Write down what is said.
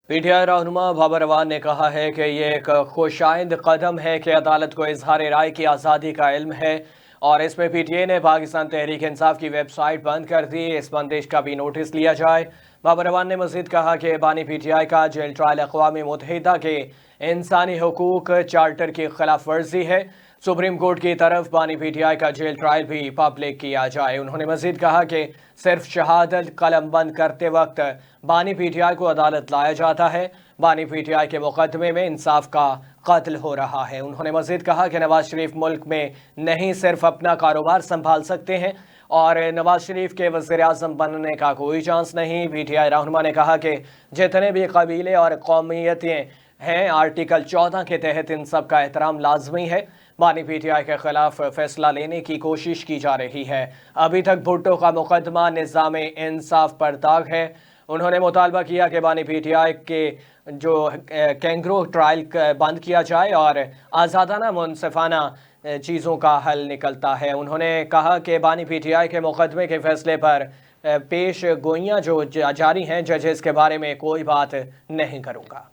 PTI रहनुमा बाबर अवान ने कहा है कि ये एक खुशाइंद कदम है कि अदालत को इजहार राय की आज़ादी का इल्म है और इसमें पीटीआई ने पाकिस्तान तहरीक इंसाफ की वेबसाइट बंद कर दी। इस बंदिश का भी नोटिस लिया जाए। बाबर अवान ने मजीद कहा कि बानी पीटीआई का जेल ट्रायल अक़वाम मुत्तहिदा के इंसानी हुकूक चार्टर की खिलाफ वर्जी है। सुप्रीम कोर्ट की तरफ बानी पीटीआई का जेल ट्रायल भी पब्लिक किया जाए। उन्होंने मजीद कहा कि सिर्फ शहादत कलम बंद करते वक्त बानी पीटीआई को अदालत लाया जाता है। बानी पीटीआई के मुकदमे में इंसाफ का कत्ल हो रहा है। उन्होंने मजीद कहा कि नवाज शरीफ मुल्क में नहीं सिर्फ अपना कारोबार संभाल सकते हैं और नवाज शरीफ के वज़ीर आज़म बनने का कोई चांस नहीं। पीटीआई रहनुमा ने कहा कि जितने भी कबीले और कौमियतें हैं, आर्टिकल 14 के तहत इन सब का एहतराम लाजमी है। बानी पीटीआई के खिलाफ फैसला लेने की कोशिश की जा रही है। अभी तक भुट्टो का मुकदमा निज़ाम इंसाफ पर दाग है। उन्होंने मुतालबा किया कि बानी पीटीआई के जो कैंगरो ट्रायल बंद किया जाए और आज़ादाना मुनसिफाना चीज़ों का हल निकलता है। उन्होंने कहा कि बानी पीटीआई के मुकदमे के फैसले पर पेश गोइयाँ जो जारी हैं, जजेस के बारे में कोई बात नहीं करूँगा।